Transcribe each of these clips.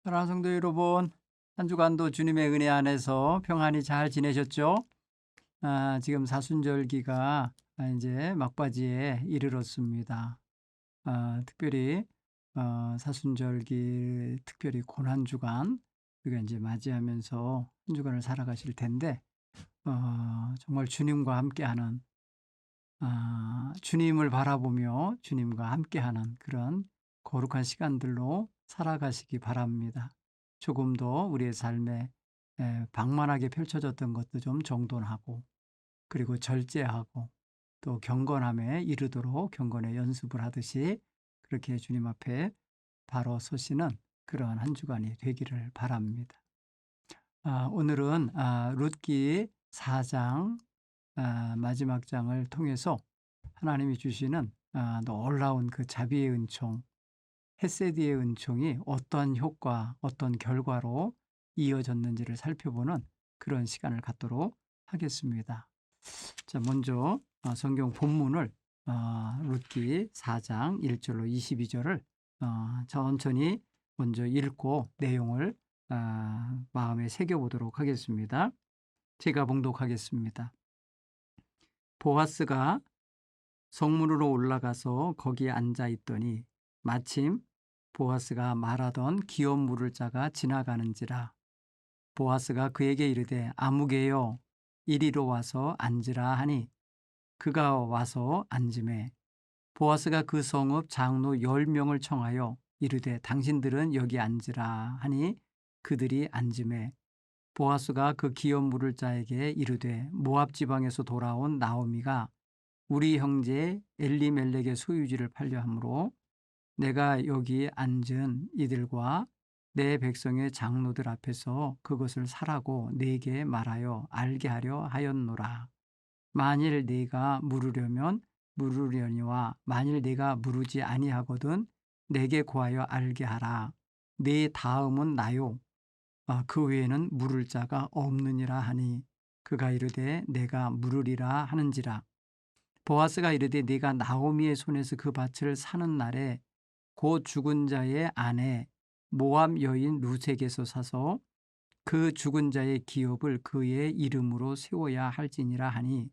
사랑하는 성도 여러분, 한 주간도 주님의 은혜 안에서 평안히 잘 지내셨죠? 지금 사순절기가 이제 막바지에 이르렀습니다. 특별히 사순절기 특별히 고난주간 우리가 이제 맞이하면서 한 주간을 살아가실 텐데 정말 주님과 함께하는 주님을 바라보며 주님과 함께하는 그런 거룩한 시간들로 살아가시기 바랍니다. 조금 더 우리의 삶에 방만하게 펼쳐졌던 것도 좀 정돈하고, 그리고 절제하고, 또 경건함에 이르도록 경건의 연습을 하듯이 그렇게 주님 앞에 바로 서시는 그러한 한 주간이 되기를 바랍니다. 오늘은 룻기 4장 마지막 장을 통해서 하나님이 주시는 놀라운 그 자비의 은총, 헤세디의 은총이 어떤 효과, 어떤 결과로 이어졌는지를 살펴보는 그런 시간을 갖도록 하겠습니다. 자, 먼저 성경 본문을 룻기 4장 1절로 22절을 천천히 먼저 읽고 내용을 마음에 새겨보도록 하겠습니다. 제가 봉독하겠습니다. 보아스가 성문으로 올라가서 거기에 앉아 있더니 마침 보아스가 말하던 기업 물을 자가 지나가는지라. 보아스가 그에게 이르되 아무개여 이리로 와서 앉으라 하니 그가 와서 앉으매 보아스가 그 성읍 장로 10명을 청하여 이르되 당신들은 여기 앉으라 하니 그들이 앉으매 보아스가 그 기업 물을 자에게 이르되 모압 지방에서 돌아온 나오미가 우리 형제 엘리멜렉의 소유지를 팔려 함으로 내가 여기 앉은 이들과 내 백성의 장로들 앞에서 그것을 사라고 네게 말하여 알게 하려 하였노라. 만일 네가 물으려면 물으려니와 만일 네가 물으지 아니하거든 내게 구하여 알게 하라. 네 다음은 나요. 그 외에는 물을 자가 없느니라 하니 그가 이르되 내가 물으리라 하는지라. 보아스가 이르되 네가 나오미의 손에서 그 밭을 사는 날에 곧 죽은 자의 아내 모압 여인 루색에서 사서 그 죽은 자의 기업을 그의 이름으로 세워야 할지니라 하니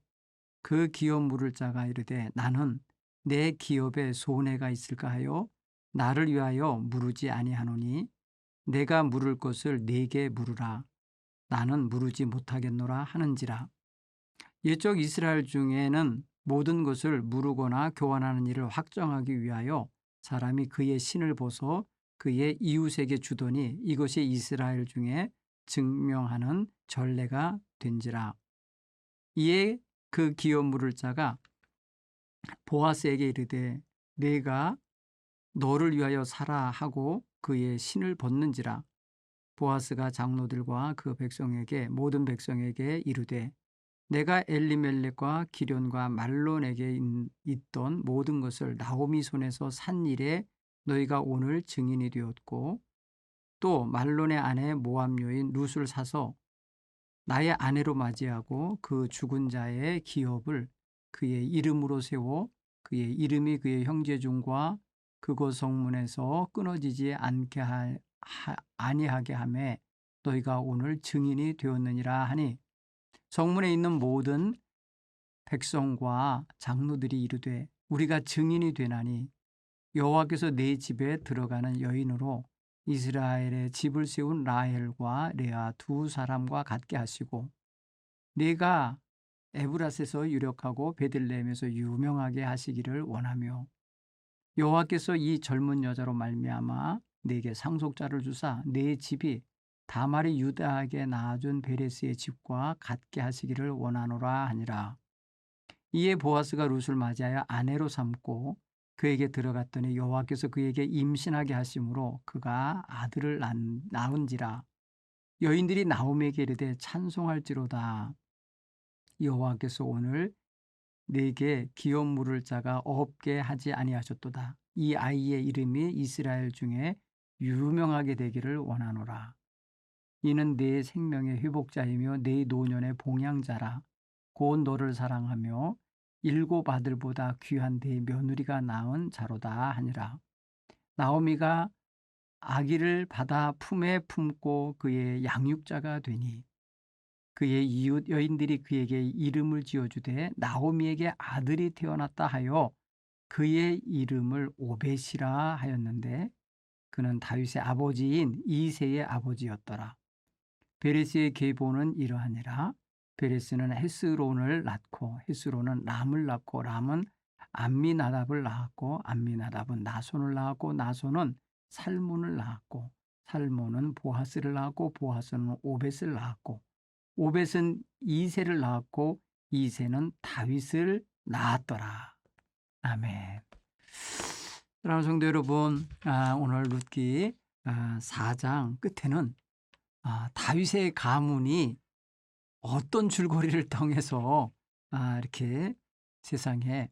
그 기업 물을 자가 이르되 나는 내 기업에 손해가 있을까 하여 나를 위하여 물으지 아니하노니 내가 물을 것을 네게 물으라. 나는 물으지 못하겠노라 하는지라. 옛적 이스라엘 중에는 모든 것을 물으거나 교환하는 일을 확정하기 위하여 사람이 그의 신을 보소 그의 이웃에게 주더니 이것이 이스라엘 중에 증명하는 전례가 된지라. 이에 그 기업 물을 자가 보아스에게 이르되 내가 너를 위하여 사라 하고 그의 신을 벗는지라. 보아스가 장로들과 그 백성에게 모든 백성에게 이르되 내가 엘리멜렉과 기련과 말론에게 있던 모든 것을 나오미 손에서 산 일에 너희가 오늘 증인이 되었고 또 말론의 아내 모압 여인 룻을 사서 나의 아내로 맞이하고 그 죽은 자의 기업을 그의 이름으로 세워 그의 이름이 그의 형제 중과 그곳 성문에서 끊어지지 아니하게 하매 너희가 오늘 증인이 되었느니라 하니 성문에 있는 모든 백성과 장로들이 이르되 우리가 증인이 되나니 여호와께서 내 집에 들어가는 여인으로 이스라엘의 집을 세운 라헬과 레아 두 사람과 같게 하시고 네가 에브라스에서 유력하고 베들레헴에서 유명하게 하시기를 원하며 여호와께서 이 젊은 여자로 말미암아 네게 상속자를 주사 네 집이 다말이 유다에게 낳아준 베레스의 집과 같게 하시기를 원하노라 하니라. 이에 보아스가 룻을 맞이하여 아내로 삼고 그에게 들어갔더니 여호와께서 그에게 임신하게 하심으로 그가 아들을 낳은지라. 여인들이 나오미에게 이르되 찬송할지로다. 여호와께서 오늘 네게 기업 물을 자가 없게 하지 아니하셨도다. 이 아이의 이름이 이스라엘 중에 유명하게 되기를 원하노라. 이는 네 생명의 회복자이며 네 노년의 봉양자라. 곧 너를 사랑하며 일곱 아들보다 귀한 네 며느리가 낳은 자로다 하니라. 나오미가 아기를 받아 품에 품고 그의 양육자가 되니 그의 이웃 여인들이 그에게 이름을 지어주되 나오미에게 아들이 태어났다 하여 그의 이름을 오벳이라 하였는데 그는 다윗의 아버지인 이새의 아버지였더라. 베레스의 계보는 이러하니라. 베레스는 헤스론을 낳고 헤스론은 람을 낳고 람은 암미나답을 낳았고 암미나답은 나손을 낳았고 나손은 살몬을 낳았고 살몬은 보하스를 낳았고 보하스는 오벳을 낳았고 오벳은 이새를 낳았고 이새는 다윗을 낳았더라. 아멘. 사랑하는 성도 여러분, 오늘 룻기 4장 끝에는 다윗의 가문이 어떤 줄거리를 통해서 이렇게 세상에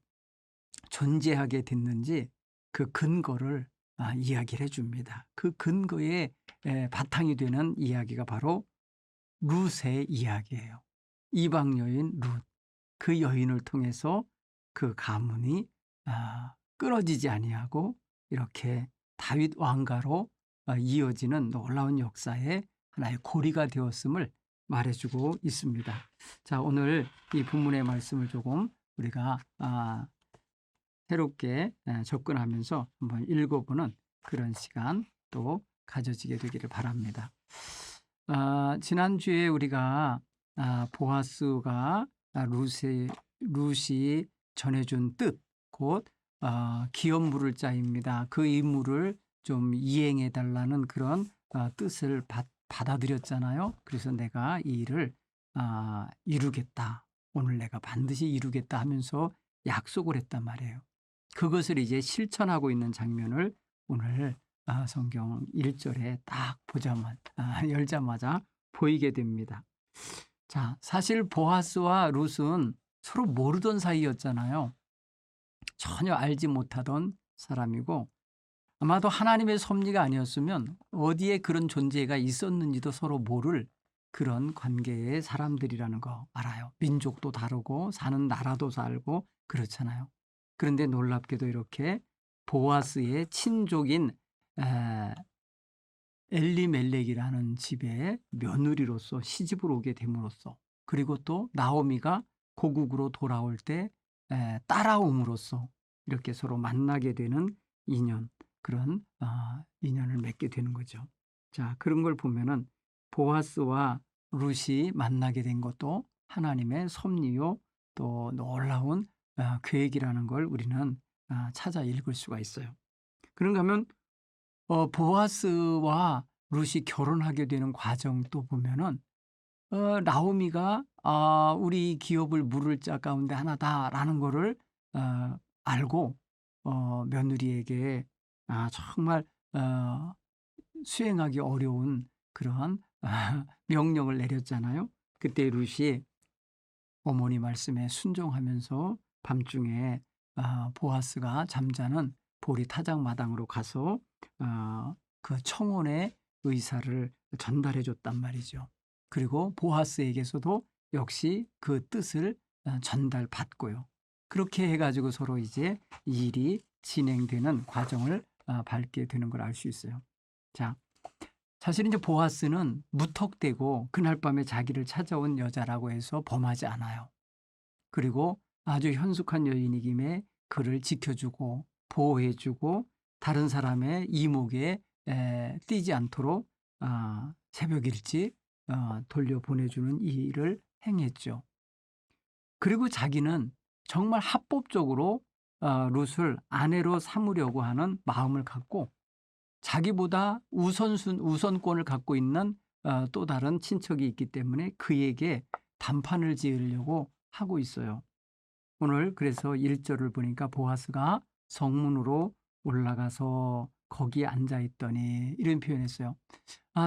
존재하게 됐는지 그 근거를 이야기를 해줍니다. 그 근거의 바탕이 되는 이야기가 바로 룻의 이야기예요. 이방 여인 룻, 그 여인을 통해서 그 가문이 끊어지지 아니하고 이렇게 다윗 왕가로 이어지는 놀라운 역사의 하나의 고리가 되었음을 말해주고 있습니다. 자, 오늘 이 본문의 말씀을 조금 우리가 새롭게 접근하면서 한번 읽어보는 그런 시간 또 가져지게 되기를 바랍니다. 지난주에 우리가 보아스가 룻이 전해준 뜻, 곧 기업 물을 자입니다. 그 임무를 좀 이행해 달라는 그런 뜻을 받아들였잖아요. 그래서 내가 이 일을 이루겠다. 오늘 내가 반드시 이루겠다 하면서 약속을 했단 말이에요. 그것을 이제 실천하고 있는 장면을 오늘 성경 1절에 딱 열자마자 보이게 됩니다. 자, 사실 보아스와 룻은 서로 모르던 사이였잖아요. 전혀 알지 못하던 사람이고 아마도 하나님의 섭리가 아니었으면 어디에 그런 존재가 있었는지도 서로 모를 그런 관계의 사람들이라는 거 알아요. 민족도 다르고 사는 나라도 다르고 그렇잖아요. 그런데 놀랍게도 이렇게 보아스의 친족인 엘리멜렉이라는 집의 며느리로서 시집을 오게 됨으로써 그리고 또 나오미가 고국으로 돌아올 때 따라옴으로써 이렇게 서로 만나게 되는 인연, 그런 인연을 맺게 되는 거죠. 자, 그런 걸 보면은 보아스와 룻이 만나게 된 것도 하나님의 섭리요 또 놀라운 계획이라는 걸 우리는 찾아 읽을 수가 있어요. 그런가 하면 보아스와 룻이 결혼하게 되는 과정도 보면은 나오미가 우리 기업을 물을 자 가운데 하나다라는 거를 알고 며느리에게 정말 수행하기 어려운 그러한 명령을 내렸잖아요. 그때 룻이 어머니 말씀에 순종하면서 밤중에 보아스가 잠자는 보리 타작마당으로 가서 그 청혼의 의사를 전달해 줬단 말이죠. 그리고 보아스에게서도 역시 그 뜻을 전달받고요. 그렇게 해가지고 서로 이제 일이 진행되는 과정을 밟게 되는 걸 알 수 있어요. 자, 사실 이제 보아스는 무턱대고 그날 밤에 자기를 찾아온 여자라고 해서 범하지 않아요. 그리고 아주 현숙한 여인이김에 그를 지켜주고 보호해주고 다른 사람의 이목에 띄지 않도록 새벽 일찍 돌려보내주는 이 일을 행했죠. 그리고 자기는 정말 합법적으로 룻을 아내로 삼으려고 하는 마음을 갖고 자기보다 우선권을 갖고 있는 또 다른 친척이 있기 때문에 그에게 단판을 지으려고 하고 있어요. 오늘 그래서 1절을 보니까 보아스가 성문으로 올라가서 거기에 앉아있더니 이런 표현했어요.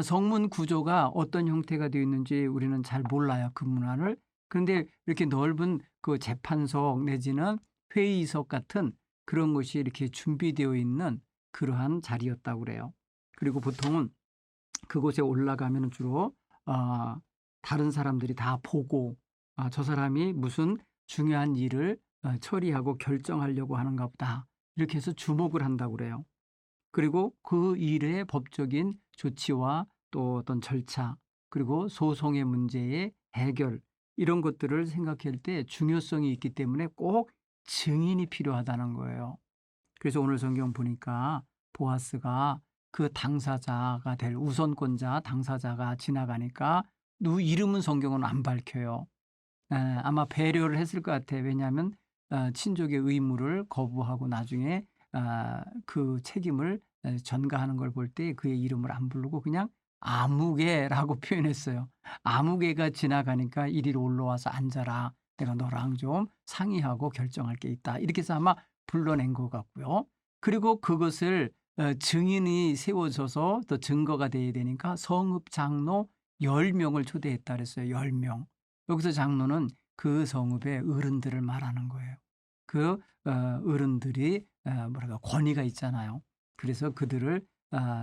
성문 구조가 어떤 형태가 되어 있는지 우리는 잘 몰라요. 그 문화를. 그런데 이렇게 넓은 그 재판석 내지는 회의석 같은 그런 것이 이렇게 준비되어 있는 그러한 자리였다고 그래요. 그리고 보통은 그곳에 올라가면 주로 다른 사람들이 다 보고 저 사람이 무슨 중요한 일을 처리하고 결정하려고 하는가 보다 이렇게 해서 주목을 한다고 그래요. 그리고 그 일의 법적인 조치와 또 어떤 절차, 그리고 소송의 문제의 해결, 이런 것들을 생각할 때 중요성이 있기 때문에 꼭 증인이 필요하다는 거예요. 그래서 오늘 성경 보니까 보아스가 그 당사자가 될 우선권자 당사자가 지나가니까 누 이름은 성경은 안 밝혀요. 아마 배려를 했을 것 같아요. 왜냐하면 친족의 의무를 거부하고 나중에 그 책임을 전가하는 걸 볼 때 그의 이름을 안 부르고 그냥 아무개라고 표현했어요. 아무개가 지나가니까 이리로 올라와서 앉아라. 내가 너랑 좀 상의하고 결정할 게 있다. 이렇게 해서 아마 불러낸 것 같고요. 그리고 그것을 증인이 세워져서 또 증거가 돼야 되니까 성읍 장로 10명을 초대했다 그랬어요. 10명. 여기서 장로는 그 성읍의 어른들을 말하는 거예요. 그 어른들이 뭐랄까 권위가 있잖아요. 그래서 그들을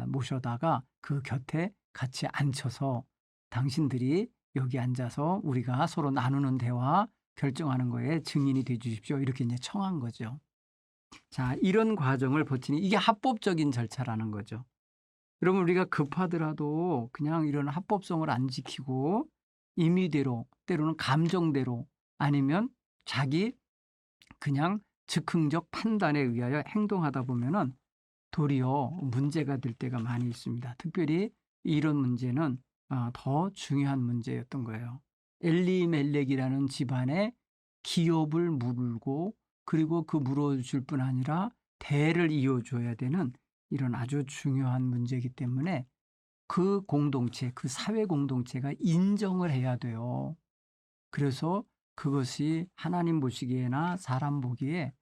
모셔다가 그 곁에 같이 앉혀서 당신들이 여기 앉아서 우리가 서로 나누는 대화 결정하는 거에 증인이 돼 주십시오. 이렇게 이제 청한 거죠. 자, 이런 과정을 거치니 이게 합법적인 절차라는 거죠. 여러분 우리가 급하더라도 그냥 이런 합법성을 안 지키고 임의대로 때로는 감정대로 아니면 자기 그냥 즉흥적 판단에 의하여 행동하다 보면은 도리어 문제가 될 때가 많이 있습니다. 특별히 이런 문제는 더 중요한 문제였던 거예요. 엘리멜렉이라는 집안에 기업을 물고 그리고 그 물어줄 뿐 아니라 대를 이어줘야 되는 이런 아주 중요한 문제이기 때문에 그 공동체, 그 사회 공동체가 인정을 해야 돼요. 그래서 그것이 하나님 보시기에나 사람 보기에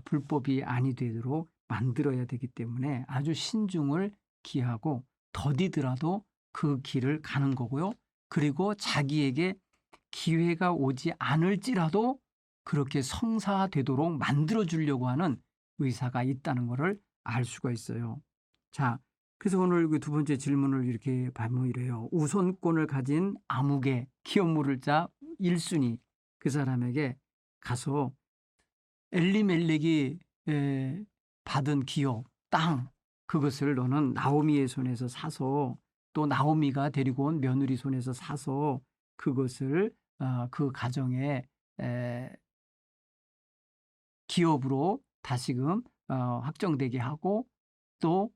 불법이 아니 되도록 만들어야 되기 때문에 아주 신중을 기하고 더디더라도 그 길을 가는 거고요. 그리고 자기에게 기회가 오지 않을지라도 그렇게 성사되도록 만들어 주려고 하는 의사가 있다는 것을 알 수가 있어요. 자, 그래서 오늘 그 두 번째 질문을 이렇게 보면 이래요. 우선권을 가진 아무개 기업 물을 자 1순위 그 사람에게 가서 엘리멜렉이 받은 기업, 땅, 그것을 너는 나오미의 손에서 사서 또 나오미가 데리고 온 며느리 손에서 사서 그것을 그 가정의 기업으로 다시금 확정되게 하고 또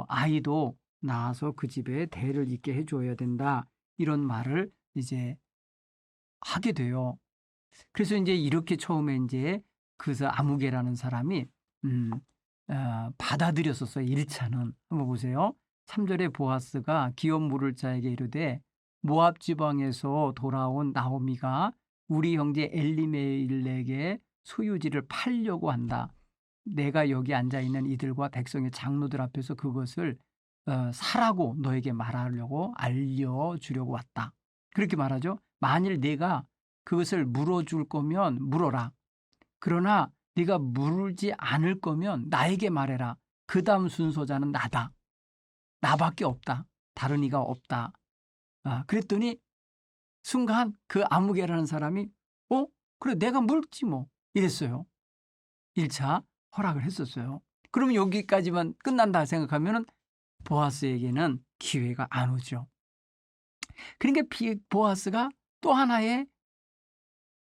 아이도 낳아서 그 집에 대를 잇게 해줘야 된다. 이런 말을 이제 하게 돼요. 그래서 이제 이렇게 처음에 이제 그래서 아무개라는 사람이 받아들였었어요. 1차는. 한번 보세요. 3절에 보아스가 기업 물을 자에게 이르되 모압 지방에서 돌아온 나오미가 우리 형제 엘리멜렉의 소유지를 팔려고 한다. 내가 여기 앉아있는 이들과 백성의 장로들 앞에서 그것을 사라고 너에게 말하려고 알려주려고 왔다. 그렇게 말하죠. 만일 내가 그것을 물어줄 거면 물어라. 그러나 네가 물지 않을 거면 나에게 말해라. 그 다음 순서자는 나다. 나밖에 없다. 다른 이가 없다. 그랬더니 순간 그 아무개라는 사람이 그래 내가 물지 뭐 이랬어요. 1차 허락을 했었어요. 그러면 여기까지만 끝난다 생각하면 보아스에게는 기회가 안 오죠. 그러니까 보아스가 또 하나의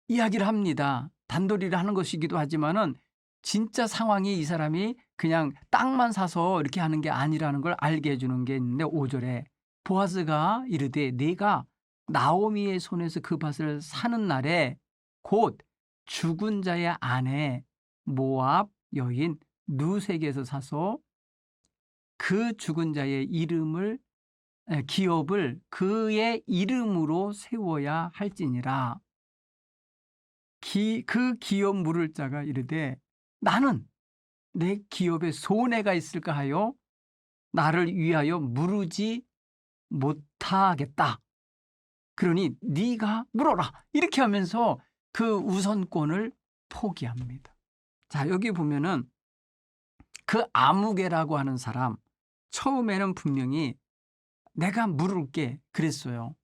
이야기를 합니다. 단도리를 하는 것이기도 하지만은 진짜 상황이 이 사람이 그냥 땅만 사서 이렇게 하는 게 아니라는 걸 알게 해주는 게 있는데 5절에 보아스가 이르되 네가 나오미의 손에서 그 밭을 사는 날에 곧 죽은 자의 아내 모압 여인 누색에서 사서 그 죽은 자의 기업을 그의 이름으로 세워야 할지니라. 그 기업 물을 자가 이르되 나는 내 기업에 손해가 있을까 하여 나를 위하여 물으지 못하겠다. 그러니 네가 물어라. 이렇게 하면서 그 우선권을 포기합니다. 자, 여기 보면은 그 아무개라고 하는 사람 처음에는 분명히 내가 물을게 그랬어요.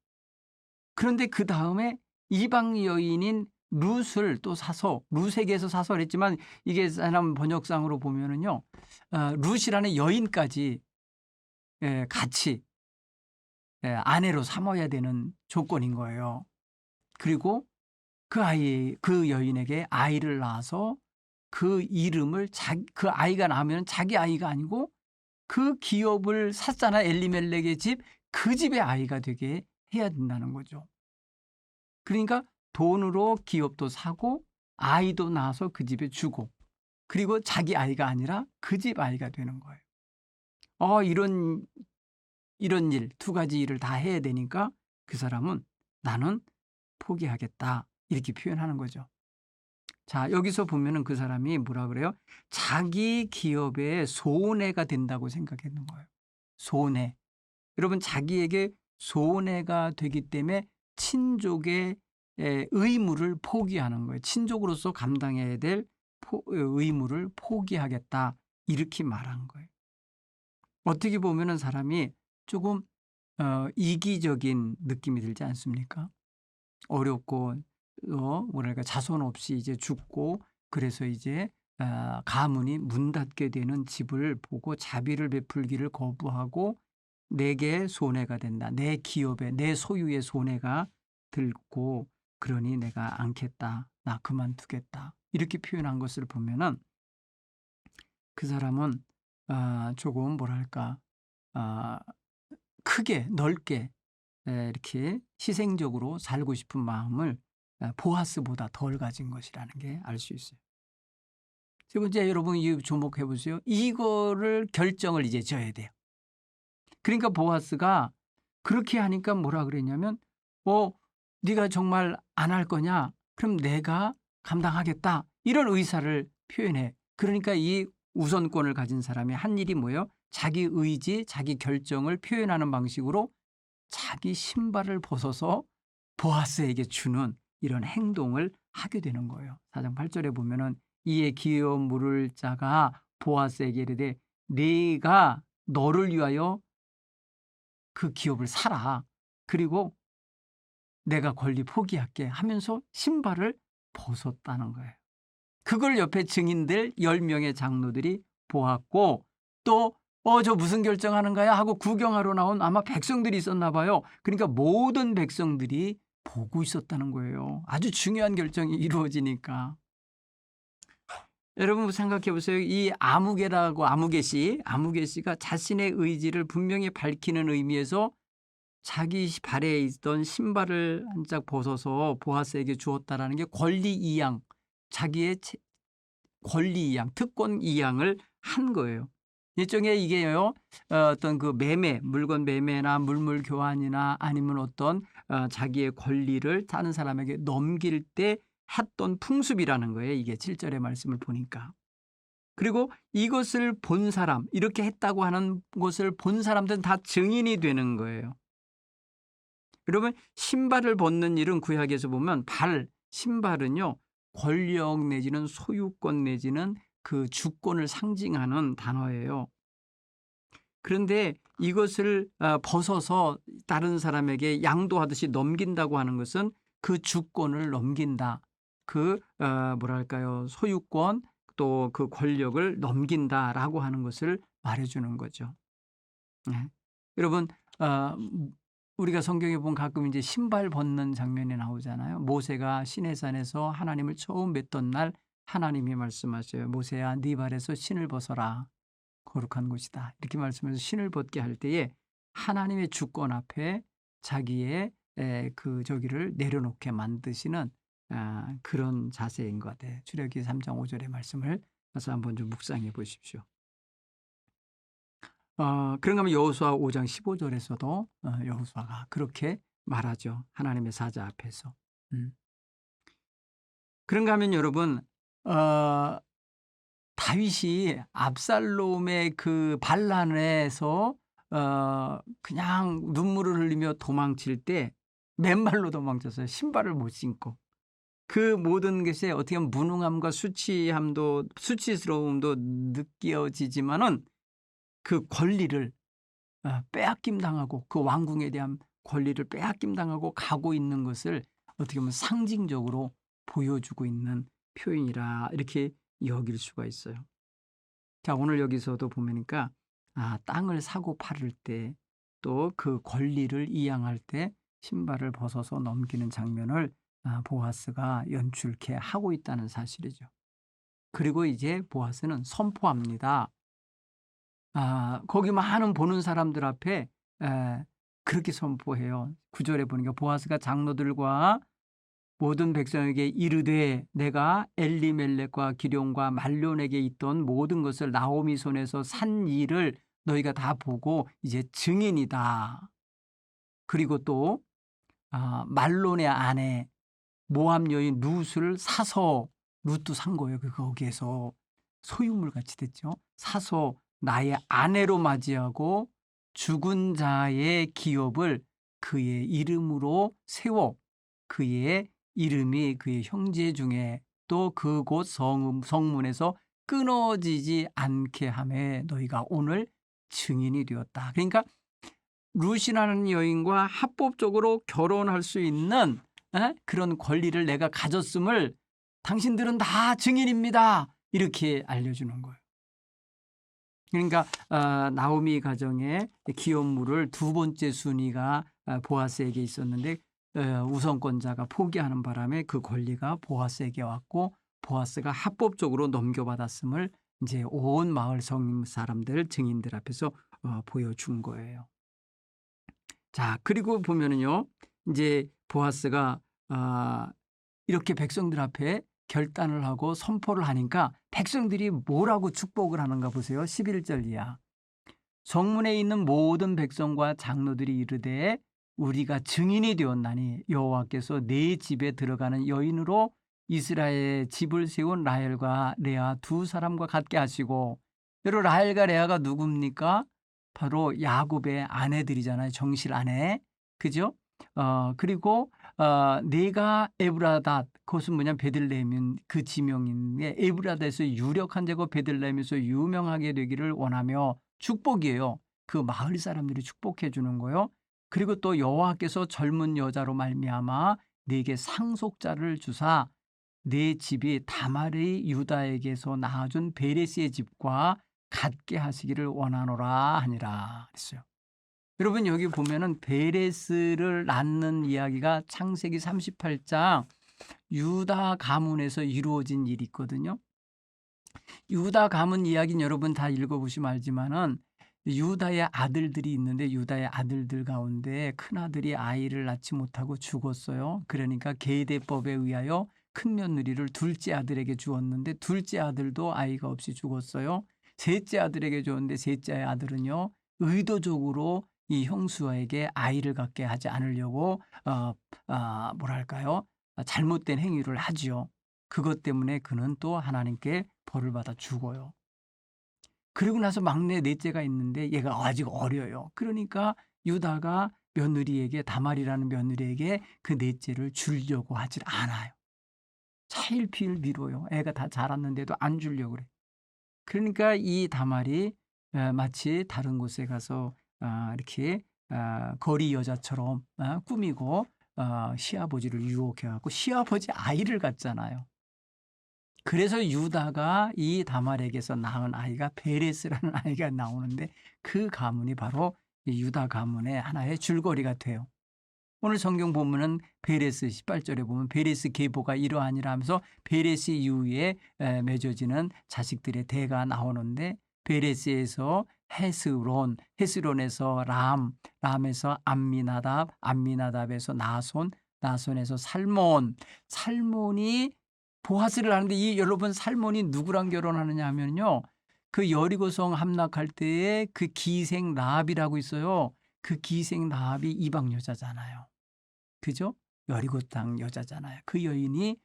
그런데 그 다음에 이방 여인인 룻을 또 사서 룻에게서 사서 그랬지만 이게 사람 번역상으로 보면은요. 룻이라는 여인까지 같이 아내로 삼아야 되는 조건인 거예요. 그리고 그 여인에게 아이를 낳아서 그 이름을 그 아이가 나면 자기 아이가 아니고 그 기업을 샀잖아. 엘리멜렉의 집, 그 집의 아이가 되게 해야 된다는 거죠. 그러니까 돈으로 기업도 사고 아이도 낳아서 그 집에 주고 그리고 자기 아이가 아니라 그 집 아이가 되는 거예요. 이런 일, 두 가지 일을 다 해야 되니까 그 사람은 나는 포기하겠다. 이렇게 표현하는 거죠. 자, 여기서 보면은 그 사람이 뭐라 그래요? 자기 기업의 손해가 된다고 생각했는 거예요. 손해. 여러분, 자기에게 손해가 되기 때문에 친족의 의무를 포기하는 거예요. 친족으로서 감당해야 될 의무를 포기하겠다. 이렇게 말한 거예요. 어떻게 보면은 사람이 조금 이기적인 느낌이 들지 않습니까? 어렵고 뭐랄까 자손 없이 이제 죽고 그래서 이제 가문이 문 닫게 되는 집을 보고 자비를 베풀기를 거부하고 내게 손해가 된다. 내 기업에 내 소유의 손해가 들고 그러니 내가 않겠다. 나 그만두겠다. 이렇게 표현한 것을 보면은 그 사람은 조금 뭐랄까 크게 넓게 이렇게 희생적으로 살고 싶은 마음을 보아스보다 덜 가진 것이라는 게 알 수 있어요. 세 번째, 여러분 주목해 보세요. 이거를 결정을 이제 져야 돼요. 그러니까 보아스가 그렇게 하니까 뭐라 그랬냐면 네가 정말 안 할 거냐? 그럼 내가 감당하겠다. 이런 의사를 표현해. 그러니까 이 우선권을 가진 사람이 한 일이 뭐예요? 자기 의지, 자기 결정을 표현하는 방식으로 자기 신발을 벗어서 보아스에게 주는 이런 행동을 하게 되는 거예요. 4장 8절에 보면은 이에 기업 물을 자가 보아스에게 이르되 네가 너를 위하여 그 기업을 사라. 그리고 내가 권리 포기할게 하면서 신발을 벗었다는 거예요. 그걸 옆에 증인들 10명의 장로들이 보았고 또 저 무슨 결정하는 거야 하고 구경하러 나온 아마 백성들이 있었나 봐요. 그러니까 모든 백성들이 보고 있었다는 거예요. 아주 중요한 결정이 이루어지니까. 여러분 생각해 보세요. 이 아무개 씨가 자신의 의지를 분명히 밝히는 의미에서 자기 발에 있던 신발을 한 짝 벗어서 보아스에게 주었다라는 게 권리 이양, 자기의 권리 이양, 특권 이양을 한 거예요. 일종의 이게요, 어떤 그 물건 매매나 물물 교환이나 아니면 어떤 자기의 권리를 다른 사람에게 넘길 때 했던 풍습이라는 거예요. 이게 7절의 말씀을 보니까. 그리고 이것을 본 사람, 이렇게 했다고 하는 것을 본 사람들은 다 증인이 되는 거예요. 여러분, 신발을 벗는 일은 구약에서 보면 신발은요, 권력 내지는 소유권 내지는 그 주권을 상징하는 단어예요. 그런데 이것을 벗어서 다른 사람에게 양도하듯이 넘긴다고 하는 것은 그 주권을 넘긴다. 그 뭐랄까요, 소유권 또 그 권력을 넘긴다라고 하는 것을 말해주는 거죠. 네. 여러분 우리가 성경에 보면 가끔 이제 신발 벗는 장면이 나오잖아요. 모세가 시내산에서 하나님을 처음 뵀던 날 하나님이 말씀하셔요. 모세야, 네 발에서 신을 벗어라. 거룩한 곳이다. 이렇게 말씀해서 신을 벗게 할 때에 하나님의 주권 앞에 자기의 그 저기를 내려놓게 만드시는 그런 자세인 것 같아요. 출애굽기 3장 5절의 말씀을 가서 한번 좀 묵상해 보십시오. 그런가 하면 여호수아 5장 15절에서도 여호수아가 그렇게 말하죠. 하나님의 사자 앞에서. 그런가 하면 여러분 다윗이 압살롬의 그 반란에서 그냥 눈물을 흘리며 도망칠 때 맨발로 도망쳤어요. 신발을 못 신고. 그 모든 것에 어떻게 보면 무능함과 수치스러움도 느껴지지만은 그 권리를 빼앗김 당하고 그 왕궁에 대한 권리를 빼앗김 당하고 가고 있는 것을 어떻게 보면 상징적으로 보여주고 있는 표현이라 이렇게 여길 수가 있어요. 자, 오늘 여기서도 보니까 땅을 사고 팔을 때 또 그 권리를 이양할 때 신발을 벗어서 넘기는 장면을 보아스가 연출케 하고 있다는 사실이죠. 그리고 이제 보아스는 선포합니다. 거기 많은 보는 사람들 앞에 그렇게 선포해요. 9절에 보니까 보아스가 장로들과 모든 백성에게 이르되 내가 엘리멜렉과 기럯과 말론에게 있던 모든 것을 나오미 손에서 산 일을 너희가 다 보고 이제 증인이다. 그리고 또 말론의 아내 모압 여인 룻을 사서, 룻도 산 거예요. 거기에서 소유물 같이 됐죠. 사서 나의 아내로 맞이하고 죽은 자의 기업을 그의 이름으로 세워 그의 이름이 그의 형제 중에 또 그곳 성문에서 끊어지지 않게 하매 너희가 오늘 증인이 되었다. 그러니까 룻이라는 여인과 합법적으로 결혼할 수 있는 그런 권리를 내가 가졌음을 당신들은 다 증인입니다. 이렇게 알려주는 거예요. 그러니까 나오미 가정의 기업물을 두 번째 순위가 보아스에게 있었는데 우선권자가 포기하는 바람에 그 권리가 보아스에게 왔고 보아스가 합법적으로 넘겨받았음을 이제 온 마을 성 사람들 증인들 앞에서 보여준 거예요. 자, 그리고 보면은요, 이제 보아스가 이렇게 백성들 앞에 결단을 하고 선포를 하니까 백성들이 뭐라고 축복을 하는가 보세요. 11절 이하. 성문에 있는 모든 백성과 장로들이 이르되 우리가 증인이 되었나니 여호와께서 내 집에 들어가는 여인으로 이스라엘의 집을 세운 라헬과 레아 두 사람과 같게 하시고, 여러분 라헬과 레아가 누굽니까? 바로 야곱의 아내들이잖아요. 정실 아내. 그죠? 그리고 내가 에브라닷, 그것은 뭐냐면 베들레헴인 그 지명인데 에브라닷에서 유력한 자고 베들레헴에서 유명하게 되기를 원하며 축복이에요. 그 마을 사람들이 축복해 주는 거예요. 그리고 또 여호와께서 젊은 여자로 말미암아 네게 상속자를 주사 네 집이 다말의 유다에게서 낳아준 베레스의 집과 같게 하시기를 원하노라 하니라 그랬어요. 여러분 여기 보면은 베레스를 낳는 이야기가 창세기 38장 유다 가문에서 이루어진 일이 있거든요. 유다 가문 이야기는 여러분 다 읽어보시면 알지만은 유다의 아들들이 있는데 유다의 아들들 가운데 큰아들이 아이를 낳지 못하고 죽었어요. 그러니까 계대법에 의하여 큰 며느리를 둘째 아들에게 주었는데 둘째 아들도 아이가 없이 죽었어요. 셋째 아들에게 줬는데 셋째 아들은요 의도적으로 이 형수에게 아이를 갖게 하지 않으려고 뭐랄까요? 잘못된 행위를 하지요. 그것 때문에 그는 또 하나님께 벌을 받아 죽어요. 그리고 나서 막내 넷째가 있는데 얘가 아직 어려요. 그러니까 유다가 며느리에게 다말이라는 며느리에게 그 넷째를 주려고 하질 않아요. 차일피일 미뤄요. 애가 다 자랐는데도 안 주려고 그래. 그러니까 이 다말이 마치 다른 곳에 가서 이렇게 거리 여자처럼 꾸미고 시아버지를 유혹해갖고 시아버지 아이를 갖잖아요. 그래서 유다가 이 다말에게서 낳은 아이가 베레스라는 아이가 나오는데 그 가문이 바로 이 유다 가문의 하나의 줄거리가 돼요. 오늘 성경 본문은 베레스 18절에 보면 베레스 계보가 이러하니라 하면서 베레스 이후에 맺어지는 자식들의 대가 나오는데 베레스에서 헤스론, 헤스론에서 람에서 암미나답, 암미나답에서 나손, 나손에서 살몬, 살몬이 보아스를 하는데 이 여러분 살몬이 누구랑 결혼하느냐 하면요. 그 여리고성 함락할 때에 그 기생 라합이라고 있어요. 그 기생 라합이 이방 여자잖아요. 그죠? 여리고 땅 여자잖아요. 그 여인이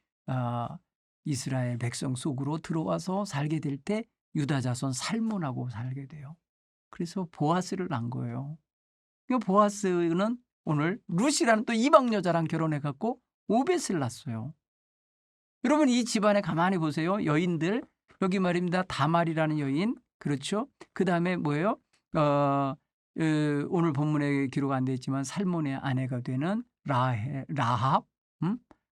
이스라엘 백성 속으로 들어와서 살게 될 때 유다 자손 살몬하고 살게 돼요. 그래서 보아스를 낳은 거예요. 보아스는 오늘 룻이라는 또 이방 여자랑 결혼해갖고 오벳을 낳았어요. 여러분 이 집안에 가만히 보세요. 여인들 여기 말입니다. 다말이라는 여인 그렇죠. 그 다음에 뭐예요? 오늘 본문에 기록 안 되어 있지만 살몬의 아내가 되는 라합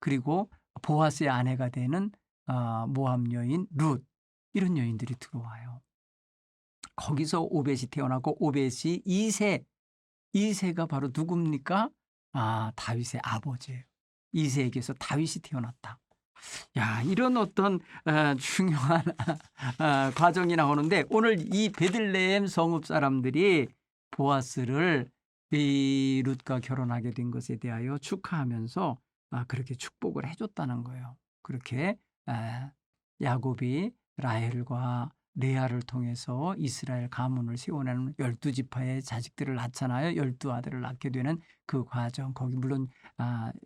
그리고 보아스의 아내가 되는 모압 여인 룻, 이런 여인들이 들어와요. 거기서 오벳이 태어나고 오벳이 2세가 바로 누굽니까? 다윗의 아버지예요. 2세에게서 다윗이 태어났다. 야, 이런 어떤 중요한 과정이 나오는데, 오늘 이 베들레헴 성읍 사람들이 보아스를 이 룻과 결혼하게 된 것에 대하여 축하하면서 그렇게 축복을 해줬다는 거예요. 그렇게 야곱이 라헬과 레아를 통해서 이스라엘 가문을 세워내는 12지파의 자식들을 낳잖아요. 12아들을 낳게 되는 그 과정, 거기 물론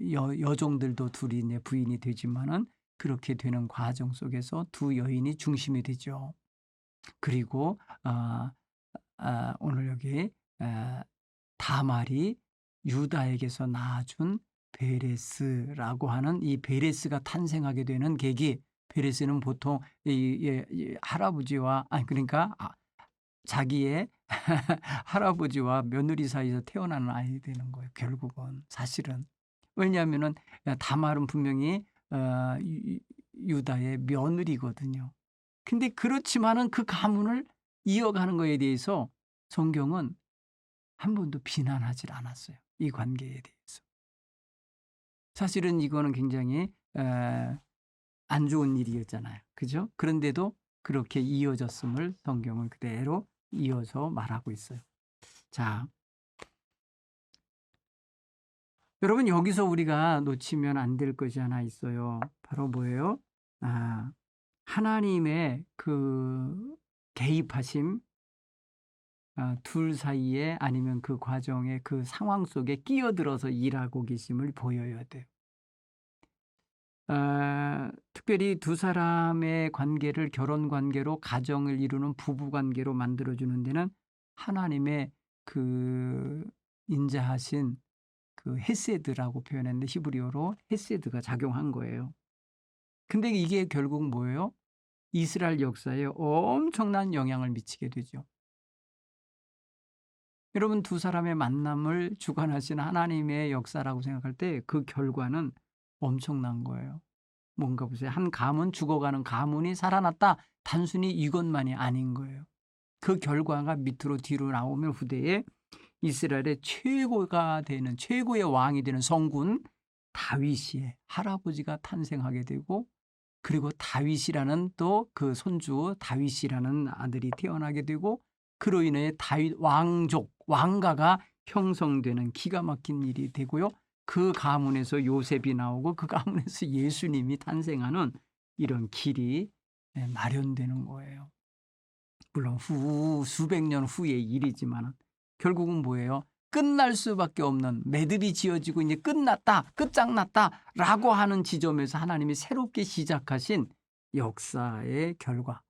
여종들도 둘이 이제 부인이 되지만은 그렇게 되는 과정 속에서 두 여인이 중심이 되죠. 그리고 오늘 여기 다말이 유다에게서 낳아준 베레스라고 하는 이 베레스가 탄생하게 되는 계기, 베레스는 보통 이 할아버지와 그러니까 자기의 할아버지와 며느리 사이에서 태어나는 아이 되는 거예요. 결국은 사실은. 왜냐하면은 다말은 분명히 유다의 며느리거든요. 근데 그렇지만은 그 가문을 이어가는 거에 대해서 성경은 한 번도 비난하지 않았어요. 이 관계에 대해서. 사실은 이거는 굉장히 안 좋은 일이었잖아요. 그죠? 그런데도 그렇게 이어졌음을 성경은 그대로 이어서 말하고 있어요. 자, 여러분, 여기서 우리가 놓치면 안 될 것이 하나 있어요. 바로 뭐예요? 하나님의 그 개입하심, 둘 사이에 아니면 그 과정에 그 상황 속에 끼어들어서 일하고 계심을 보여야 돼요. 특별히 두 사람의 관계를 결혼 관계로 가정을 이루는 부부 관계로 만들어주는 데는 하나님의 그 인자하신 그 헤세드라고 표현했는데 히브리어로 헤세드가 작용한 거예요. 근데 이게 결국 뭐예요? 이스라엘 역사에 엄청난 영향을 미치게 되죠. 여러분, 두 사람의 만남을 주관하신 하나님의 역사라고 생각할 때 그 결과는 엄청난 거예요. 뭔가 보세요. 한 가문, 죽어가는 가문이 살아났다. 단순히 이것만이 아닌 거예요. 그 결과가 밑으로 뒤로 나오면 후대에 이스라엘의 최고가 되는, 최고의 왕이 되는 성군 다윗의 할아버지가 탄생하게 되고, 그리고 다윗이라는 또 그 손주 다윗이라는 아들이 태어나게 되고, 그로 인해 다윗 왕족, 왕가가 형성되는 기가 막힌 일이 되고요. 그 가문에서 요셉이 나오고 그 가문에서 예수님이 탄생하는 이런 길이 마련되는 거예요. 물론 수백 년 후의 일이지만 결국은 뭐예요? 끝날 수밖에 없는, 매듭이 지어지고 이제 끝났다, 끝장났다라고 하는 지점에서 하나님이 새롭게 시작하신 역사의 결과,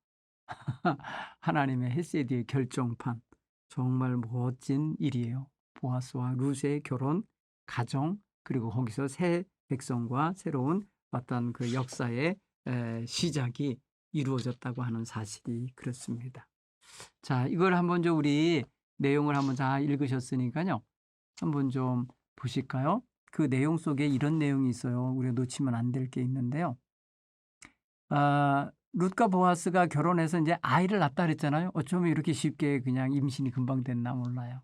하나님의 헤세드의 결정판, 정말 멋진 일이에요. 보아스와 룻의 결혼, 가정, 그리고 거기서 새 백성과 새로운 어떤 그 역사의 시작이 이루어졌다고 하는 사실이 그렇습니다. 자, 이걸 한번 좀 우리 내용을 한번 다 읽으셨으니까요. 한번 좀 보실까요? 그 내용 속에 이런 내용이 있어요. 우리가 놓치면 안 될 게 있는데요. 룻과 보아스가 결혼해서 이제 아이를 낳았다 그랬잖아요. 어쩌면 이렇게 쉽게 그냥 임신이 금방 됐나 몰라요.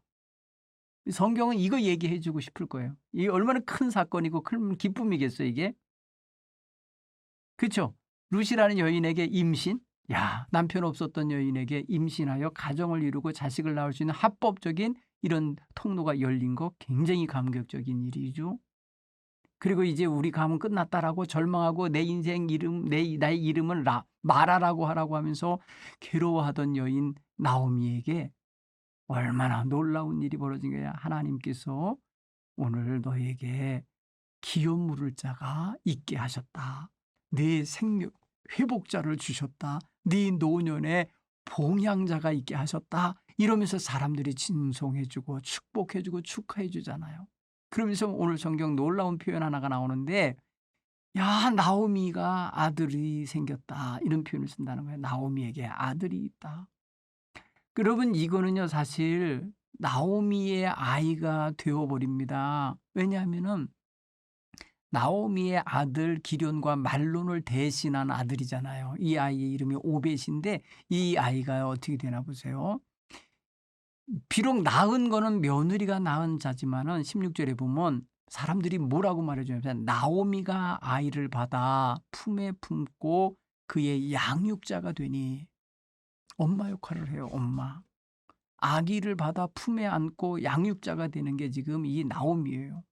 성경은 이거 얘기해 주고 싶을 거예요. 이게 얼마나 큰 사건이고 큰 기쁨이겠어요, 이게. 그렇죠? 룻이라는 여인에게 임신, 남편 없었던 여인에게 임신하여 가정을 이루고 자식을 낳을 수 있는 합법적인 이런 통로가 열린 거 굉장히 감격적인 일이죠. 그리고 이제 우리 가문 끝났다라고 절망하고 내 인생 이름, 나의 이름을 마라라고 하라고 하면서 괴로워하던 여인 나오미에게 얼마나 놀라운 일이 벌어진 거야. 하나님께서 오늘 너에게 기업 물을 자가 있게 하셨다. 네 생명 회복자를 주셨다. 네 노년에 봉양자가 있게 하셨다. 이러면서 사람들이 진송해주고 축복해주고 축하해주잖아요. 그러면서 오늘 성경 놀라운 표현 하나가 나오는데, 나오미가 아들이 생겼다, 이런 표현을 쓴다는 거예요. 나오미에게 아들이 있다. 여러분, 이거는요 사실 나오미의 아이가 되어버립니다. 왜냐하면은 나오미의 아들 기럨과 말론을 대신한 아들이잖아요. 이 아이의 이름이 오벳인데 이 아이가 어떻게 되나 보세요. 비록 낳은 거는 며느리가 낳은 자지만은 16절에 보면 사람들이 뭐라고 말해주냐면 나오미가 아이를 받아 품에 품고 그의 양육자가 되니 엄마 역할을 해요. 엄마. 아기를 받아 품에 안고 양육자가 되는 게 지금 이 나오미예요.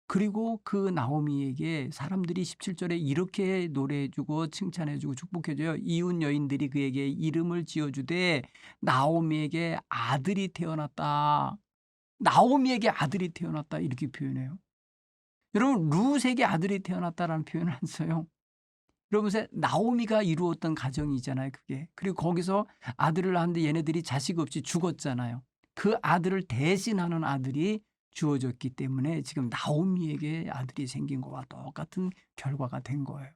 그리고 그 나오미에게 사람들이 17절에 이렇게 노래해 주고 칭찬해 주고 축복해 줘요. 이웃 여인들이 그에게 이름을 지어 주되 나오미에게 아들이 태어났다. 나오미에게 아들이 태어났다 이렇게 표현해요. 여러분 룻에게 아들이 태어났다라는 표현을 안 써요. 그러면서 나오미가 이루었던 가정이잖아요, 그게. 그리고 거기서 아들을 낳았는데 얘네들이 자식 없이 죽었잖아요. 그 아들을 대신하는 아들이 주어졌기 때문에 지금 나오미에게 아들이 생긴 거와 똑같은 결과가 된 거예요.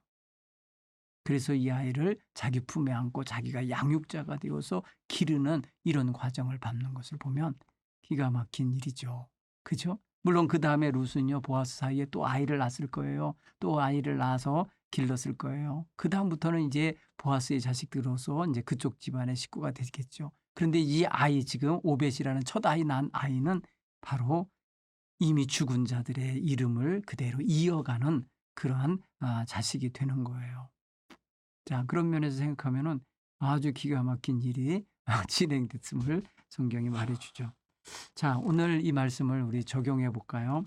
그래서 이 아이를 자기 품에 안고 자기가 양육자가 되어서 기르는 이런 과정을 밟는 것을 보면 기가 막힌 일이죠. 그죠? 물론 그 다음에 룻은요, 보아스 사이에 또 아이를 낳았을 거예요. 또 아이를 낳아서 길렀을 거예요. 그 다음부터는 이제 보아스의 자식들로서 이제 그쪽 집안의 식구가 되겠죠. 그런데 이 아이 지금 오벳이라는 첫 아이 낳은 아이는 바로 이미 죽은 자들의 이름을 그대로 이어가는 그러한 자식이 되는 거예요. 자, 그런 면에서 생각하면은 아주 기가 막힌 일이 진행됐음을 성경이 말해주죠. 자, 오늘 이 말씀을 우리 적용해 볼까요?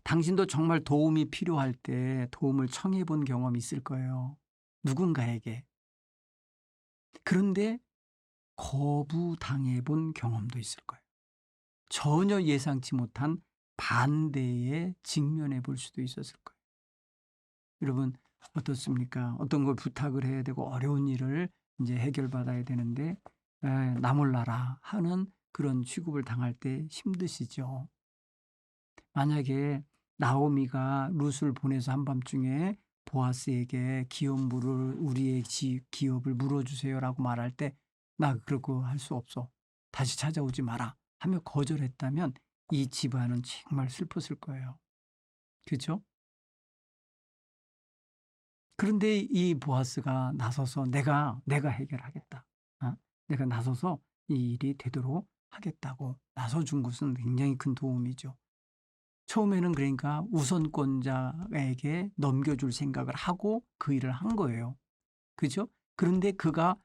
당신도 정말 도움이 필요할 때 도움을 청해 본 경험이 있을 거예요. 누군가에게. 그런데 거부당해 본 경험도 있을 거예요. 전혀 예상치 못한 반대에 직면해 볼 수도 있었을 거예요. 여러분 어떻습니까? 어떤 걸 부탁을 해야 되고 어려운 일을 이제 해결받아야 되는데 나 몰라라 하는 그런 취급을 당할 때 힘드시죠. 만약에 나오미가 룻을 보내서 한밤중에 보아스에게 기업물을 우리의 기업을 물어주세요라고 말할 때 나 그러고 할 수 없어. 다시 찾아오지 마라 하며 거절했다면 이 집안은 정말 슬펐을 거예요. 그렇죠? 그런데 이 보아스가 나서서 내가 해결하겠다. 내가 나서서 이 일이 되도록 하겠다고 나서준 것은 굉장히 큰 도움이죠. 처음에는 그러니까 우선권자에게 넘겨줄 생각을 하고 그 일을 한 거예요. 그죠? 그런데 그가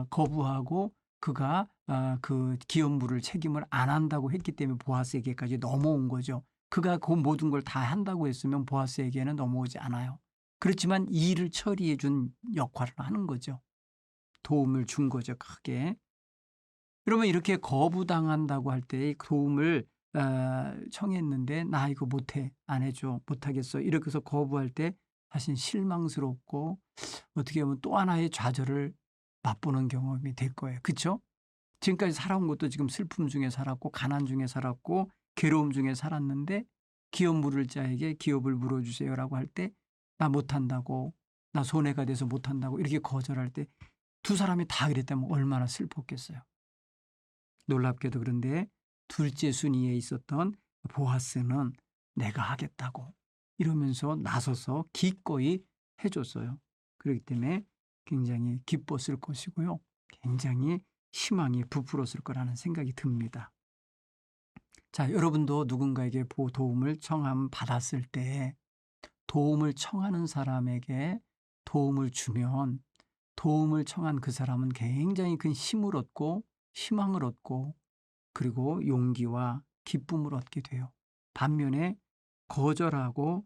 거부하고 그가 그 기업물을 책임을 안 한다고 했기 때문에 보아스에게까지 넘어온 거죠. 그가 그 모든 걸 다 한다고 했으면 보아스에게는 넘어오지 않아요. 그렇지만 이 일을 처리해 준 역할을 하는 거죠. 도움을 준 거죠, 크게. 그러면 이렇게 거부당한다고 할 때 도움을 청했는데 나 이거 못해, 안 해줘, 못하겠어 이렇게 해서 거부할 때 사실 실망스럽고 어떻게 보면 또 하나의 좌절을 맛보는 경험이 될 거예요. 그렇죠? 지금까지 살아온 것도 지금 슬픔 중에 살았고 가난 중에 살았고 괴로움 중에 살았는데 기업 물을 자에게 기업을 물어주세요라고 할 때 나 못한다고, 나 손해가 돼서 못한다고 이렇게 거절할 때 두 사람이 다 그랬다면 얼마나 슬펐겠어요. 놀랍게도 그런데 둘째 순위에 있었던 보아스는 내가 하겠다고 이러면서 나서서 기꺼이 해줬어요. 그렇기 때문에 굉장히 기뻤을 것이고요. 굉장히 희망이 부풀었을 거라는 생각이 듭니다. 자, 여러분도 누군가에게 도움을 받았을 때 도움을 청하는 사람에게 도움을 주면 도움을 청한 그 사람은 굉장히 큰 힘을 얻고 희망을 얻고 그리고 용기와 기쁨을 얻게 돼요. 반면에 거절하고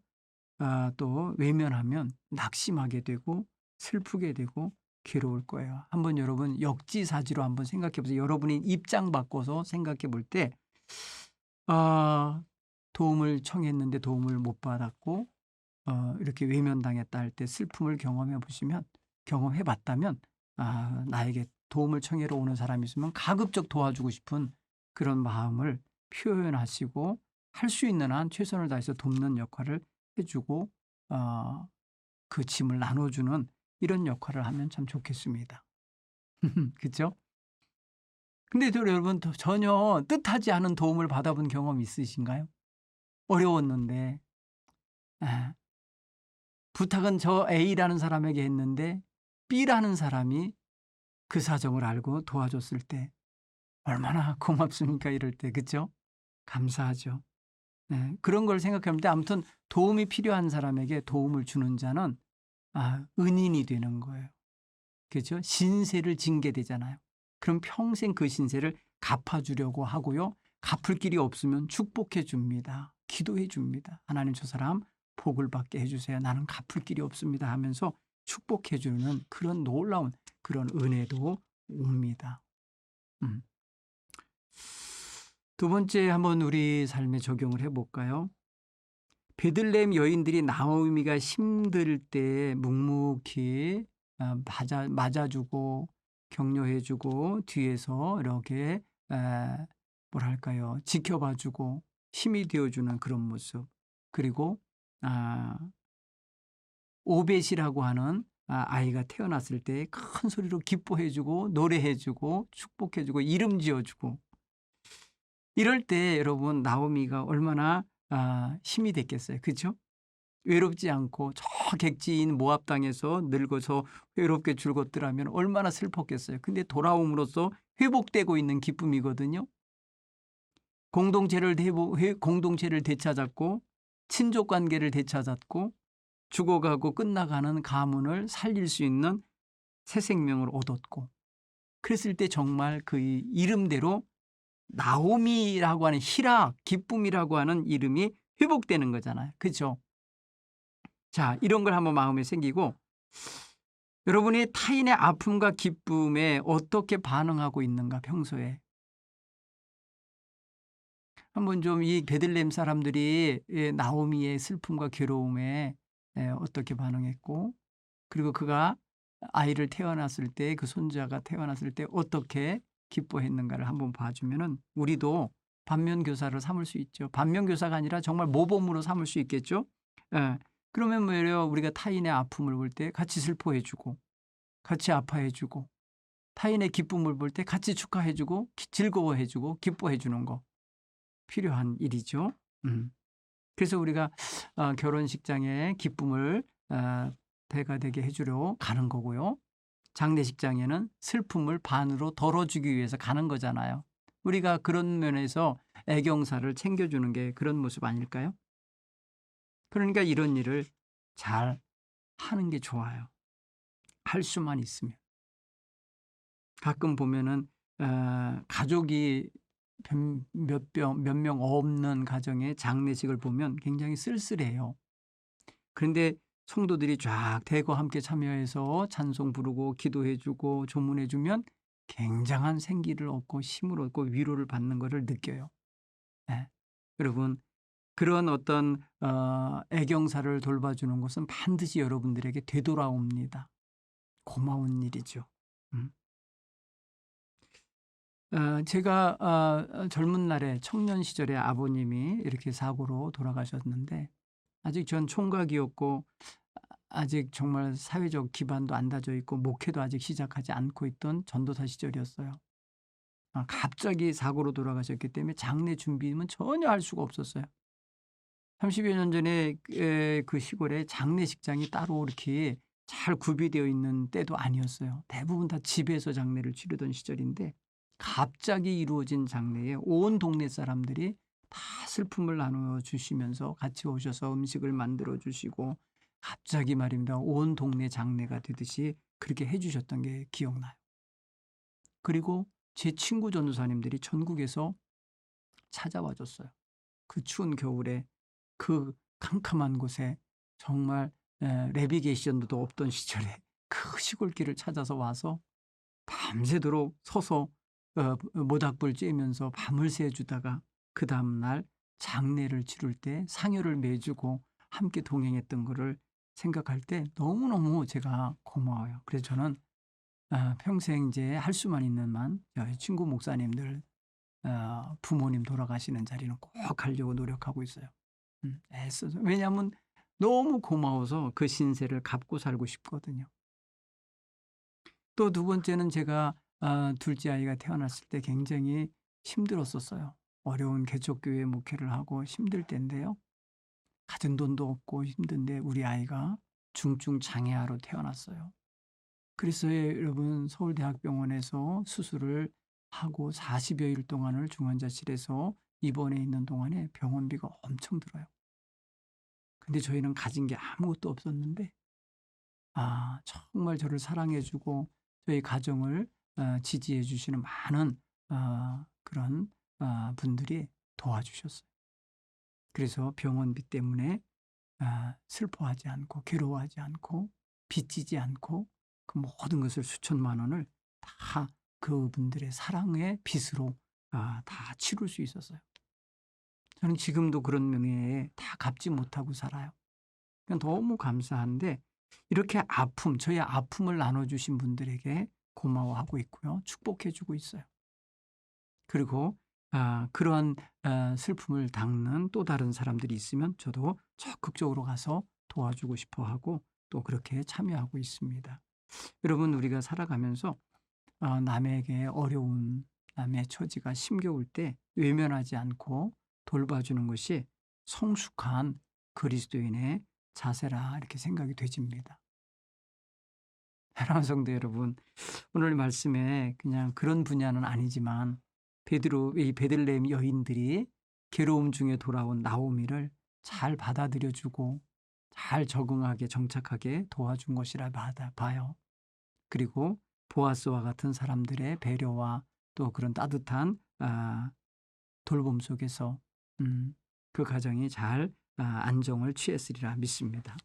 또 외면하면 낙심하게 되고 슬프게 되고 괴로울 거예요. 한번 여러분 역지사지로 한번 생각해 보세요. 여러분이 입장 바꿔서 생각해 볼 때 도움을 청했는데 도움을 못 받았고 이렇게 외면당했다 할 때 슬픔을 경험해 봤다면 나에게 도움을 청하러 오는 사람이 있으면 가급적 도와주고 싶은 그런 마음을 표현하시고 할 수 있는 한 최선을 다해서 돕는 역할을 해주고 그 짐을 나눠주는 이런 역할을 하면 참 좋겠습니다. 그렇죠? 근데 또 여러분 전혀 뜻하지 않은 도움을 받아본 경험 있으신가요? 어려웠는데 예. 부탁은 저 A라는 사람에게 했는데 B라는 사람이 그 사정을 알고 도와줬을 때 얼마나 고맙습니까? 이럴 때. 그죠? 감사하죠. 네. 그런 걸 생각하는데 아무튼 도움이 필요한 사람에게 도움을 주는 자는 은인이 되는 거예요. 그죠? 신세를 징게 되잖아요. 그럼 평생 그 신세를 갚아주려고 하고요. 갚을 길이 없으면 축복해 줍니다. 기도해 줍니다. 하나님 저 사람 복을 받게 해주세요. 나는 갚을 길이 없습니다 하면서 축복해 주는 그런 놀라운 그런 은혜도 옵니다. 음. 두 번째 한번 우리 삶에 적용을 해볼까요? 베들레헴 여인들이 나오미가 힘들 때 묵묵히 맞아주고 격려해주고 뒤에서 이렇게 뭐랄까요, 지켜봐주고 힘이 되어주는 그런 모습. 그리고 오벳이라고 하는 아이가 태어났을 때 큰 소리로 기뻐해주고 노래해주고 축복해주고 이름 지어주고 이럴 때 여러분 나오미가 얼마나 힘이 됐겠어요. 그렇죠? 외롭지 않고 저 객지인 모압 땅에서 늙어서 외롭게 줄곧더라면 얼마나 슬펐겠어요. 근데 돌아옴으로써 회복되고 있는 기쁨이거든요. 공동체를 되찾았고 친족 관계를 되찾았고 죽어가고 끝나가는 가문을 살릴 수 있는 새 생명을 얻었고 그랬을 때 정말 그 이름대로 나오미라고 하는 희락, 기쁨이라고 하는 이름이 회복되는 거잖아요. 그렇죠? 자, 이런 걸 한번 마음에 생기고 여러분이 타인의 아픔과 기쁨에 어떻게 반응하고 있는가 평소에 한번 좀 이 베들레헴 사람들이 나오미의 슬픔과 괴로움에 어떻게 반응했고 그리고 그가 아이를 태어났을 때 그 손자가 태어났을 때 어떻게 기뻐했는가를 한번 봐주면은 우리도 반면교사를 삼을 수 있죠. 반면교사가 아니라 정말 모범으로 삼을 수 있겠죠. 예. 그러면 뭐예요? 우리가 타인의 아픔을 볼 때 같이 슬퍼해주고 같이 아파해주고 타인의 기쁨을 볼 때 같이 축하해주고 즐거워해주고 기뻐해주는 거 필요한 일이죠. 그래서 우리가 결혼식장에 기쁨을 배가 되게 해주려 가는 거고요. 장례식장에는 슬픔을 반으로 덜어주기 위해서 가는 거잖아요. 우리가 그런 면에서 애경사를 챙겨주는 게 그런 모습 아닐까요? 그러니까 이런 일을 잘 하는 게 좋아요. 할 수만 있으면. 가끔 보면은 가족이 몇 명 없는 가정의 장례식을 보면 굉장히 쓸쓸해요. 그런데 성도들이 쫙 대거 함께 참여해서 찬송 부르고 기도해주고 조문해주면 굉장한 생기를 얻고 힘을 얻고 위로를 받는 것을 느껴요. 네. 여러분 그런 어떤 애경사를 돌봐주는 것은 반드시 여러분들에게 되돌아옵니다. 고마운 일이죠. 제가 젊은 날에 청년 시절에 아버님이 이렇게 사고로 돌아가셨는데 아직 전 총각이었고 아직 정말 사회적 기반도 안 다져 있고 목회도 아직 시작하지 않고 있던 전도사 시절이었어요. 갑자기 사고로 돌아가셨기 때문에 장례 준비는 전혀 할 수가 없었어요. 30여 년 전에 그 시골에 장례식장이 따로 이렇게 잘 구비되어 있는 때도 아니었어요. 대부분 다 집에서 장례를 치르던 시절인데 갑자기 이루어진 장례에 온 동네 사람들이 다 슬픔을 나누어 주시면서 같이 오셔서 음식을 만들어 주시고 갑자기 말입니다. 온 동네 장례가 되듯이 그렇게 해주셨던 게 기억나요. 그리고 제 친구 전도사님들이 전국에서 찾아와 줬어요. 그 추운 겨울에 그 캄캄한 곳에 정말 내비게이션도 없던 시절에 그 시골길을 찾아서 와서 밤새도록 서서 모닥불 쬐면서 밤을 새주다가 그 다음날 장례를 치를 때 상여를 매주고 함께 동행했던 거를 생각할 때 너무너무 제가 고마워요. 그래서 저는 평생 이제 할 수만 있는 만 저희 친구 목사님들 부모님 돌아가시는 자리는 꼭 가려고 노력하고 있어요. 애써서. 왜냐하면 너무 고마워서 그 신세를 갚고 살고 싶거든요. 또 두 번째는 제가 둘째 아이가 태어났을 때 굉장히 힘들었었어요. 어려운 개척교회 목회를 하고 힘들 때인데요. 가진 돈도 없고 힘든데 우리 아이가 중증 장애아로 태어났어요. 그래서 여러분 서울대학병원에서 수술을 하고 40여일 동안을 중환자실에서 입원해 있는 동안에 병원비가 엄청 들어요. 근데 저희는 가진 게 아무것도 없었는데 정말 저를 사랑해 주고 저희 가정을 지지해 주시는 많은 그런 분들이 도와주셨어요. 그래서 병원비 때문에 슬퍼하지 않고 괴로워하지 않고 빚지지 않고 그 모든 것을 수천만 원을 다 그분들의 사랑의 빚으로 다 치룰 수 있었어요. 저는 지금도 그런 명예에 다 갚지 못하고 살아요. 그러니까 너무 감사한데 이렇게 저의 아픔을 나눠주신 분들에게 고마워하고 있고요. 축복해주고 있어요. 그리고 그러한 슬픔을 닦는 또 다른 사람들이 있으면 저도 적극적으로 가서 도와주고 싶어 하고 또 그렇게 참여하고 있습니다. 여러분 우리가 살아가면서 남에게 어려운 남의 처지가 힘겨울 때 외면하지 않고 돌봐주는 것이 성숙한 그리스도인의 자세라 이렇게 생각이 되집니다. 사랑하는 성도 여러분, 오늘 말씀에 그냥 그런 분야는 아니지만 이 베들레헴 여인들이 괴로움 중에 돌아온 나오미를 잘 받아들여주고 잘 적응하게 정착하게 도와준 것이라 봐요. 그리고 보아스와 같은 사람들의 배려와 또 그런 따뜻한 돌봄 속에서 그 가정이 잘 안정을 취했으리라 믿습니다.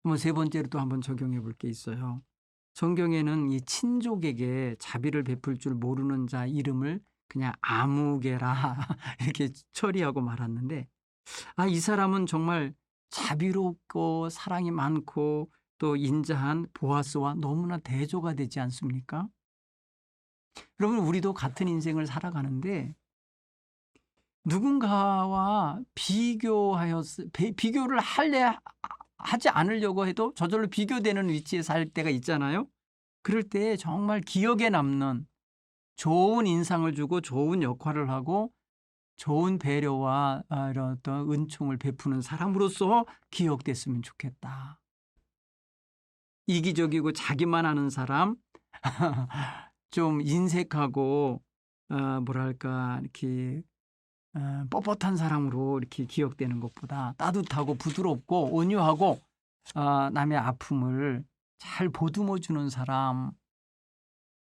한번 세 번째로 또 한번 적용해 볼 게 있어요. 성경에는 이 친족에게 자비를 베풀 줄 모르는 자 이름을 그냥 아무개라 이렇게 처리하고 말았는데 이 사람은 정말 자비롭고 사랑이 많고 또 인자한 보아스와 너무나 대조가 되지 않습니까? 여러분 우리도 같은 인생을 살아가는데 누군가와 비교를 하지 않으려고 해도 저절로 비교되는 위치에 살 때가 있잖아요. 그럴 때 정말 기억에 남는 좋은 인상을 주고 좋은 역할을 하고 좋은 배려와 이런 어떤 은총을 베푸는 사람으로서 기억됐으면 좋겠다. 이기적이고 자기만 아는 사람, 좀 인색하고 뭐랄까 이렇게 뻣뻣한 사람으로 이렇게 기억되는 것보다 따뜻하고 부드럽고 온유하고 남의 아픔을 잘 보듬어주는 사람,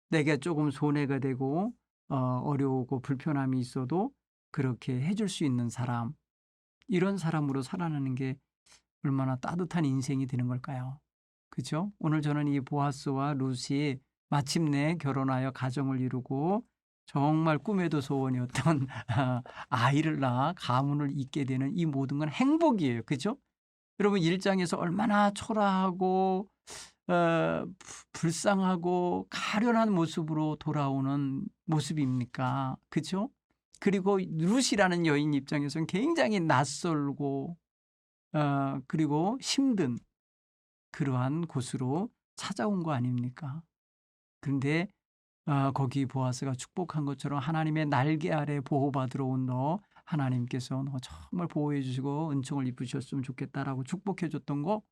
내게 조금 손해가 되고 어려우고 불편함이 있어도 그렇게 해줄 수 있는 사람, 이런 사람으로 살아가는 게 얼마나 따뜻한 인생이 되는 걸까요? 그렇죠? 오늘 저는 이 보아스와 룻이 마침내 결혼하여 가정을 이루고 정말 꿈에도 소원이었던 아이를 낳아 가문을 잇게 되는 이 모든 건 행복이에요. 그렇죠? 여러분 1장에서 얼마나 초라하고 불쌍하고 가련한 모습으로 돌아오는 모습입니까? 그렇죠? 그리고 룻이라는 여인 입장에서는 굉장히 낯설고 그리고 힘든 그러한 곳으로 찾아온 거 아닙니까? 그런데 거기 보아스가 축복한 것처럼 하나님의 날개 아래 보호받으러 온 너 하나님께서 너 정말 보호해 주시고 은총을 입으셨으면 좋겠다라고 축복해 줬던 거,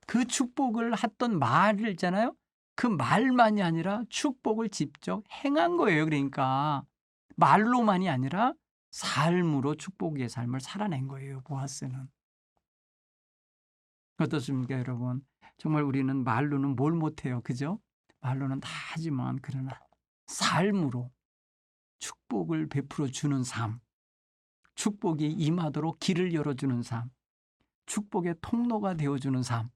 그 축복을 했던 말을 있잖아요. 그 말만이 아니라 축복을 직접 행한 거예요. 그러니까 말로만이 아니라 삶으로 축복의 삶을 살아낸 거예요. 보아스는. 어떻습니까 여러분? 정말 우리는 말로는 뭘 못해요. 그죠? 말로는 다 하지만 그러나 삶으로 축복을 베풀어 주는 삶, 축복이 임하도록 길을 열어주는 삶, 축복의 통로가 되어주는 삶,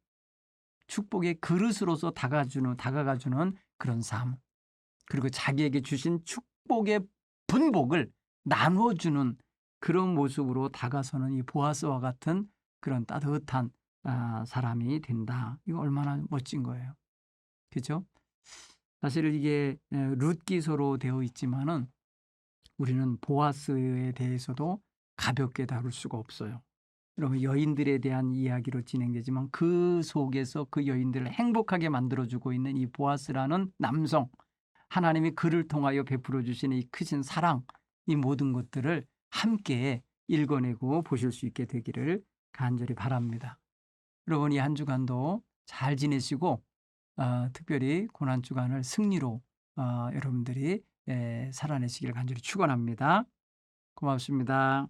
축복의 그릇으로서 다가가주는 그런 삶, 그리고 자기에게 주신 축복의 분복을 나눠주는 그런 모습으로 다가서는 이 보아스와 같은 그런 따뜻한 사람이 된다. 이거 얼마나 멋진 거예요. 그렇죠? 사실 이게 룻기서로 되어 있지만은 우리는 보아스에 대해서도 가볍게 다룰 수가 없어요. 여러분 여인들에 대한 이야기로 진행되지만 그 속에서 그 여인들을 행복하게 만들어주고 있는 이 보아스라는 남성, 하나님이 그를 통하여 베풀어 주시는 이 크신 사랑, 이 모든 것들을 함께 읽어내고 보실 수 있게 되기를 간절히 바랍니다. 여러분 이 한 주간도 잘 지내시고 특별히 고난 주간을 승리로 여러분들이 살아내시기를 간절히 축원합니다. 고맙습니다.